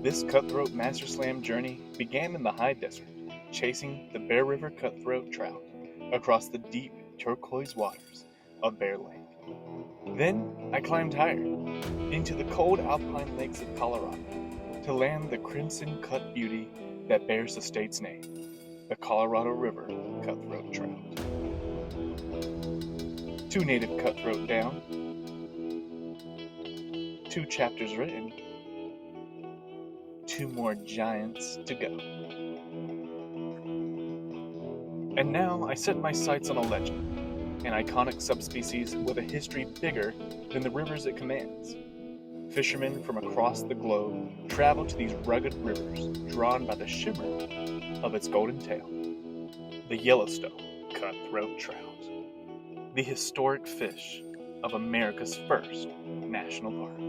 This Cutthroat Master Slam journey began in the high desert, chasing the Bear River Cutthroat Trout across the deep turquoise waters of Bear Lake. Then I climbed higher, into the cold alpine lakes of Colorado, to land the crimson cut beauty that bears the state's name, the Colorado River Cutthroat Trout. 2 native cutthroat down, 2 chapters written, 2 more giants to go. And now I set my sights on a legend, an iconic subspecies with a history bigger than the rivers it commands. Fishermen from across the globe travel to these rugged rivers, drawn by the shimmer of its golden tail. The Yellowstone Cutthroat Trout, the historic fish of America's first national park.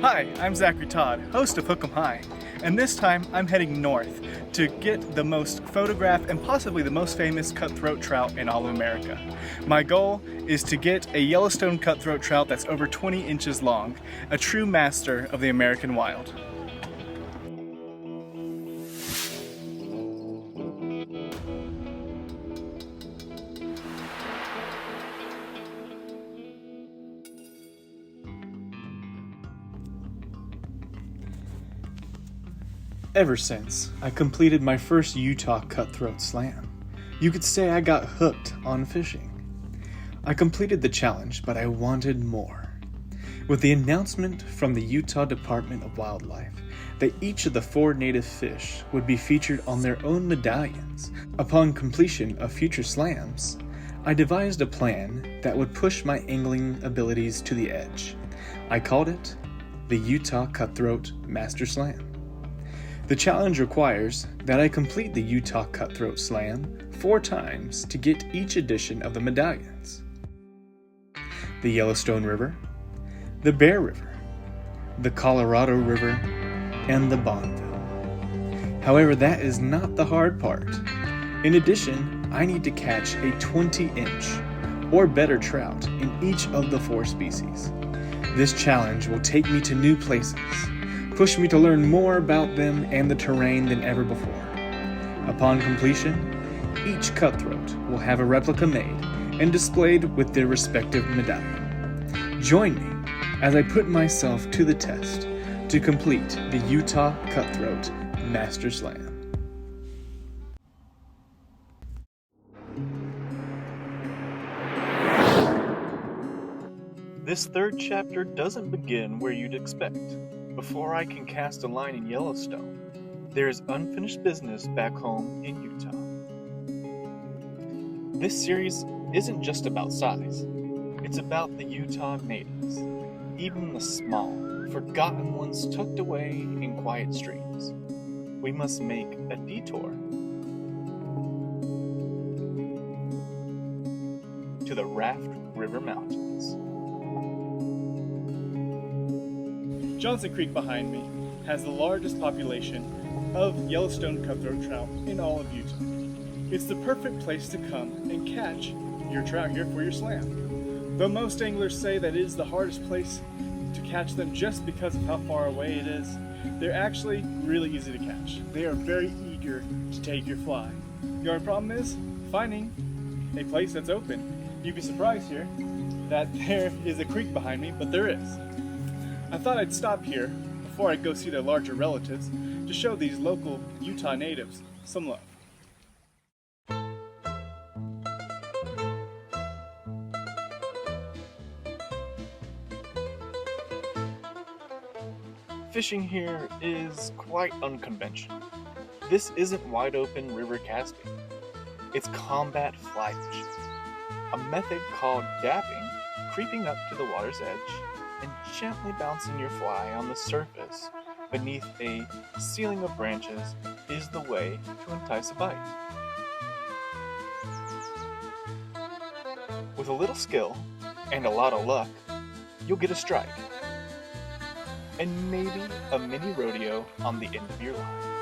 Hi, I'm Zachary Todd, host of Hook 'em High, and this time I'm heading north to get the most photographed and possibly the most famous cutthroat trout in all of America. My goal is to get a Yellowstone cutthroat trout that's over 20 inches long, a true master of the American wild. Ever since I completed my first Utah Cutthroat Slam, you could say I got hooked on fishing. I completed the challenge, but I wanted more. With the announcement from the Utah Department of Wildlife that each of the 4 native fish would be featured on their own medallions upon completion of future slams, I devised a plan that would push my angling abilities to the edge. I called it the Utah Cutthroat Master Slam. The challenge requires that I complete the Utah Cutthroat Slam 4 times to get each edition of the medallions: the Yellowstone River, the Bear River, the Colorado River, and the Bonneville. However, that is not the hard part. In addition, I need to catch a 20-inch or better trout in each of the 4 species. This challenge will take me to new places, push me to learn more about them and the terrain than ever before. Upon completion, each cutthroat will have a replica made and displayed with their respective medallion. Join me as I put myself to the test to complete the Utah Cutthroat Master Slam. This 3rd chapter doesn't begin where you'd expect. Before I can cast a line in Yellowstone, there is unfinished business back home in Utah. This series isn't just about size. It's about the Utah natives, even the small, forgotten ones tucked away in quiet streams. We must make a detour to the Raft River Mountains. Johnson Creek behind me has the largest population of Yellowstone cutthroat trout in all of Utah. It's the perfect place to come and catch your trout here for your slam. Though most anglers say that it is the hardest place to catch them just because of how far away it is, they're actually really easy to catch. They are very eager to take your fly. The only problem is finding a place that's open. You'd be surprised here that there is a creek behind me, but there is. I thought I'd stop here before I go see their larger relatives to show these local Utah natives some love. Fishing here is quite unconventional. This isn't wide open river casting. It's combat fly fishing, a method called dabbing, creeping up to the water's edge and gently bouncing your fly on the surface beneath a ceiling of branches is the way to entice a bite. With a little skill and a lot of luck, you'll get a strike. And maybe a mini rodeo on the end of your line.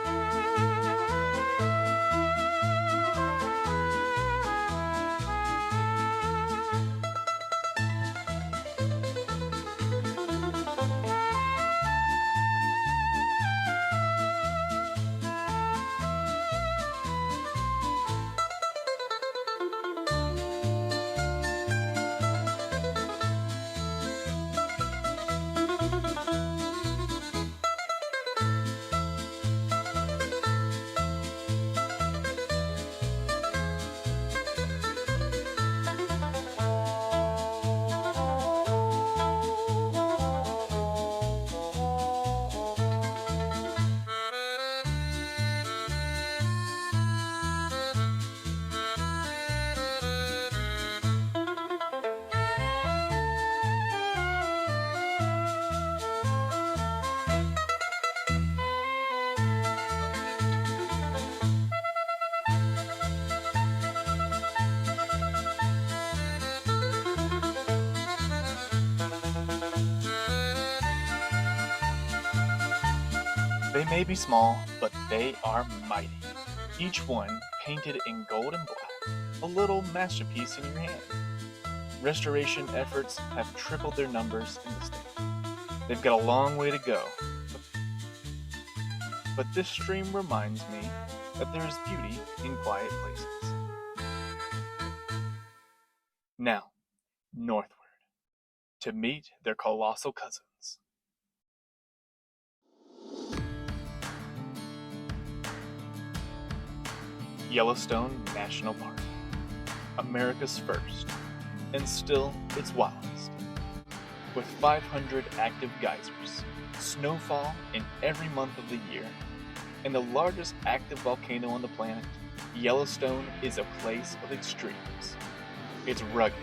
They may be small, but they are mighty. Each one painted in gold and black, a little masterpiece in your hand. Restoration efforts have tripled their numbers in the state. They've got a long way to go, but this stream reminds me that there is beauty in quiet places. Now, northward, to meet their colossal cousins. Yellowstone National Park, America's first, and still its wildest. With 500 active geysers, snowfall in every month of the year, and the largest active volcano on the planet, Yellowstone is a place of extremes. It's rugged,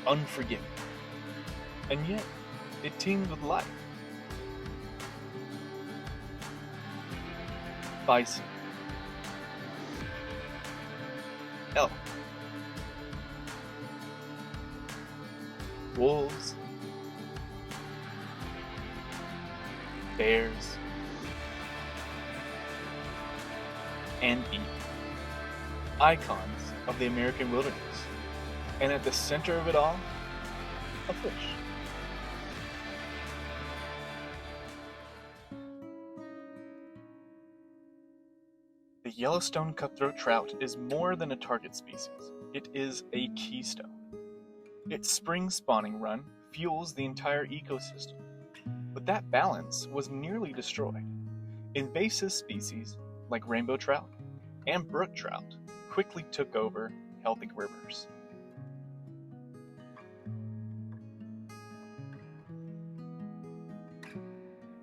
unforgiving, and yet it teems with life. Bison, elk, wolves, bears, and eagles, icons of the American wilderness, and at the center of it all, a fish. The Yellowstone cutthroat trout is more than a target species. It is a keystone. Its spring spawning run fuels the entire ecosystem, but that balance was nearly destroyed. Invasive species like rainbow trout and brook trout quickly took over healthy rivers.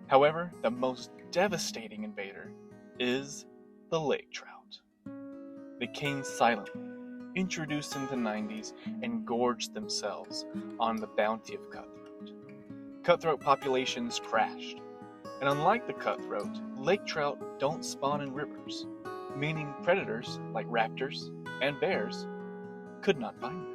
However, the most devastating invader is the lake trout. They came silently, introduced in the 90s, and gorged themselves on the bounty of cutthroat. Cutthroat populations crashed, and unlike the cutthroat, lake trout don't spawn in rivers, meaning predators like raptors and bears could not find them.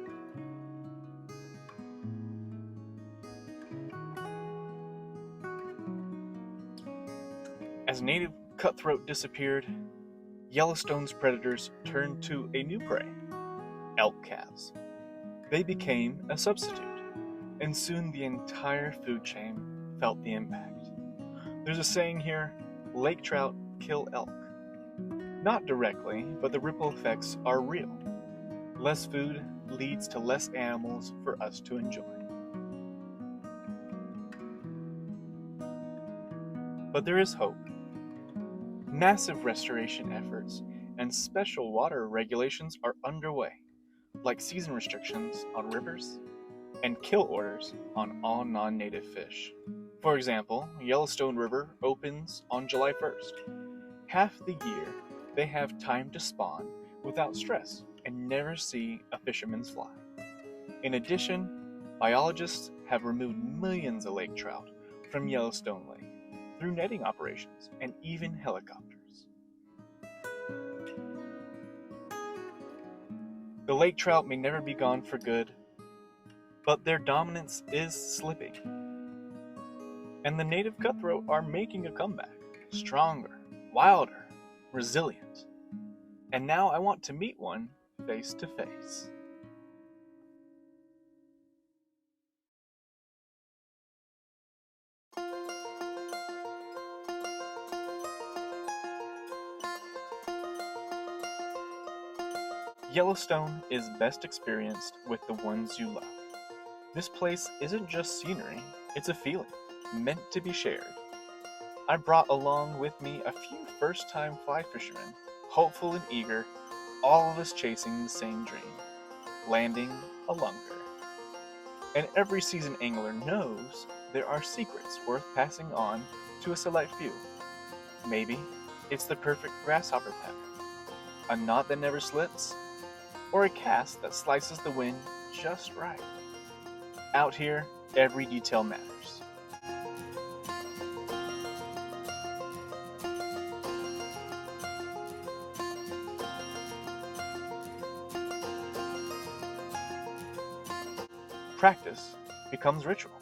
As native cutthroat disappeared, Yellowstone's predators turned to a new prey, elk calves. They became a substitute, and soon the entire food chain felt the impact. There's a saying here, lake trout kill elk. Not directly, but the ripple effects are real. Less food leads to less animals for us to enjoy. But there is hope. Massive restoration efforts and special water regulations are underway, like season restrictions on rivers and kill orders on all non-native fish. For example, Yellowstone River opens on July 1st. Half the year, they have time to spawn without stress and never see a fisherman's fly. In addition, biologists have removed millions of lake trout from Yellowstone Lake through netting operations and even helicopters. The lake trout may never be gone for good, but their dominance is slipping. And the native cutthroat are making a comeback, stronger, wilder, resilient. And now I want to meet one face to face. Yellowstone is best experienced with the ones you love. This place isn't just scenery, it's a feeling, meant to be shared. I brought along with me a few first-time fly fishermen, hopeful and eager, all of us chasing the same dream, landing a lunker. And every seasoned angler knows there are secrets worth passing on to a select few. Maybe it's the perfect grasshopper pattern, a knot that never slips, or a cast that slices the wind just right. Out here, every detail matters. Practice becomes ritual.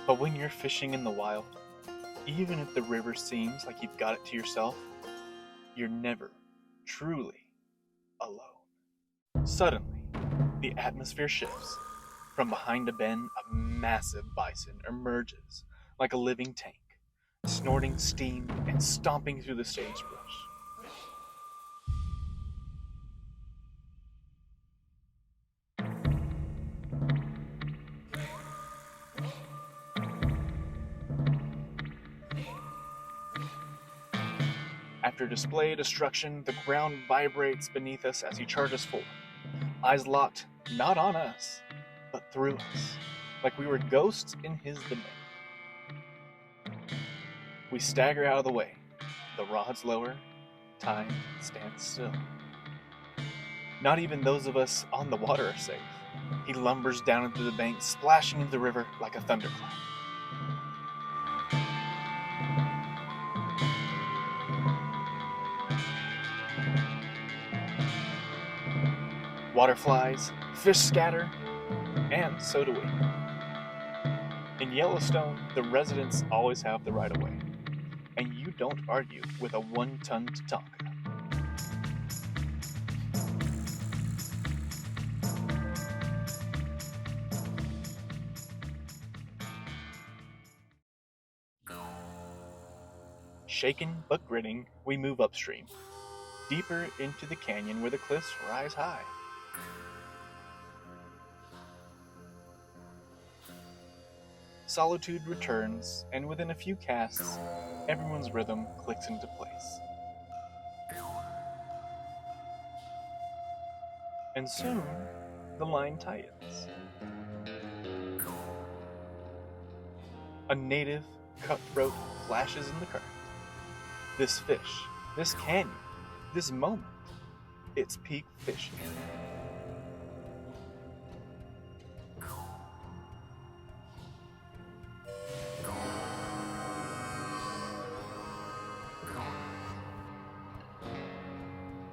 But when you're fishing in the wild, even if the river seems like you've got it to yourself, you're never truly alone. Suddenly, the atmosphere shifts. From behind a bend, a massive bison emerges like a living tank, snorting steam and stomping through the sagebrush. After display destruction, the ground vibrates beneath us as he charges forward, eyes locked not on us, but through us, like we were ghosts in his domain. We stagger out of the way, the rods lower, time stands still. Not even those of us on the water are safe. He lumbers down into the bank, splashing into the river like a thunderclap. Water flies, fish scatter, and so do we. In Yellowstone, the residents always have the right of way, and you don't argue with a 1-ton Tatanka. Shaken but grinning, we move upstream, deeper into the canyon where the cliffs rise high. Solitude returns, and within a few casts, everyone's rhythm clicks into place. And soon, the line tightens. A native cutthroat flashes in the current. This fish, this canyon, this moment, it's peak fishing.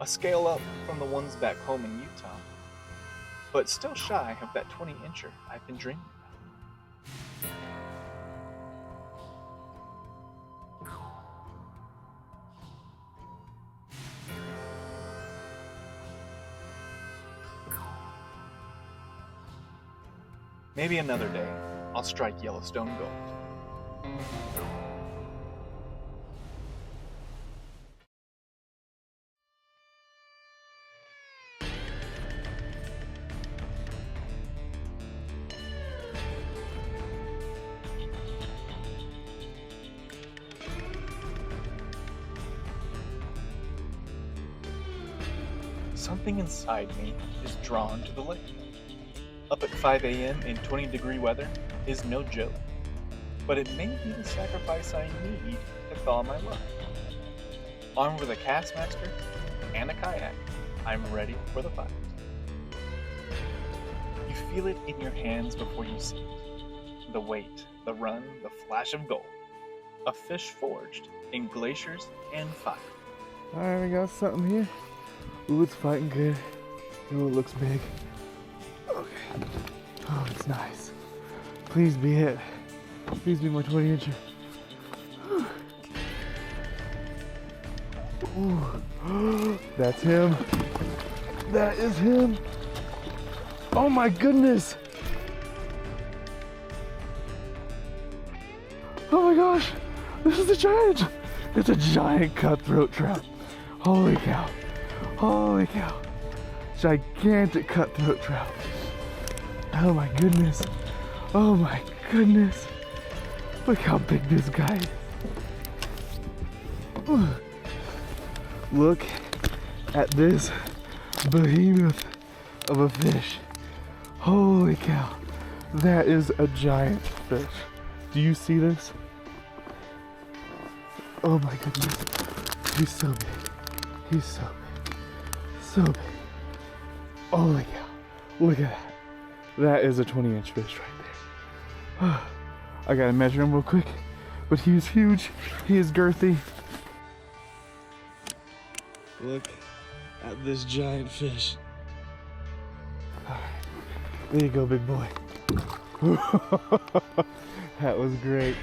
A scale up from the ones back home in Utah, but still shy of that 20-incher I've been dreaming about. Maybe another day, I'll strike Yellowstone gold. Something inside me is drawn to the lake. Up at 5 a.m. in 20-degree weather is no joke, but it may be the sacrifice I need to thaw my life. Armed with a Castmaster and a kayak, I'm ready for the fight. You feel it in your hands before you see it. The weight, the run, the flash of gold. A fish forged in glaciers and fire. Alright, we got something here. Ooh, it's fighting good. Ooh, it looks big. Okay. Oh, it's nice. Please be it. Please be my 20-incher. Ooh. That's him. That is him. Oh my goodness. Oh my gosh. This is a giant. It's a giant cutthroat trout. Holy cow. Holy cow. Gigantic cutthroat trout. Oh my goodness. Oh my goodness. Look how big this guy is. Ooh. Look at this behemoth of a fish. Holy cow. That is a giant fish. Do you see this? Oh my goodness. He's so big. He's so big. So big. Holy cow. Look at that. That is a 20-inch fish right there. I gotta measure him real quick. But he's huge. He is girthy. Look at this giant fish. Alright. There you go, big boy. That was great.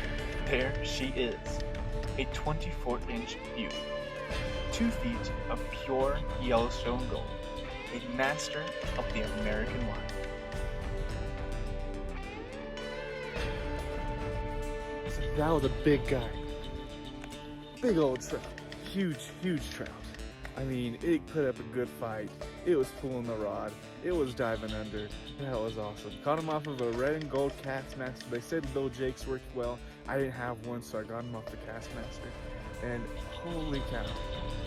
There she is, a 24-inch beauty, 2 feet of pure Yellowstone gold, a master of the American wild. So that was a big guy. Big old trout. Huge, huge trout. I mean, it put up a good fight. It was pulling the rod. It was diving under. That was awesome. Caught him off of a red and gold Castmaster. They said little Jake's worked well. I didn't have one, so I got him off the Castmaster. And holy cow,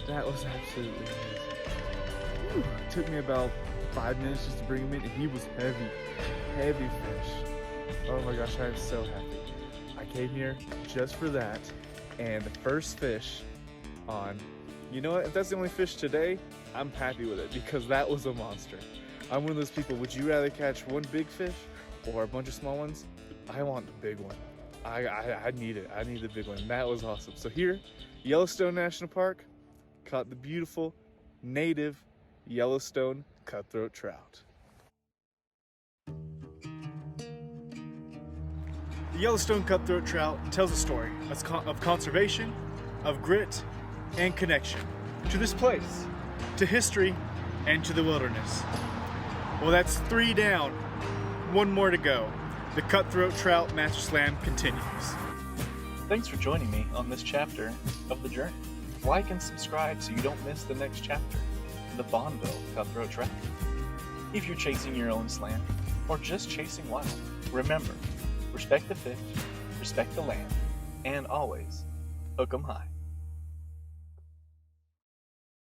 that was absolutely amazing. Whew. It took me about 5 minutes just to bring him in, and he was heavy, heavy fish. Oh my gosh, I am so happy. I came here just for that, and the first fish on, you know what, if that's the only fish today, I'm happy with it because that was a monster. I'm one of those people, would you rather catch one big fish or a bunch of small ones? I want the big one. I need it. I need the big one. That was awesome. So here, Yellowstone National Park, caught the beautiful native Yellowstone cutthroat trout. The Yellowstone cutthroat trout tells a story of conservation, of grit, and connection to this place, to history, and to the wilderness. Well, that's 3 down, 1 more to go. The Cutthroat Trout Master Slam continues. Thanks for joining me on this chapter of the journey. Like and subscribe so you don't miss the next chapter, the Bonneville Cutthroat Trout. If you're chasing your own slam, or just chasing wild, remember, respect the fish, respect the land, and always hook 'em high.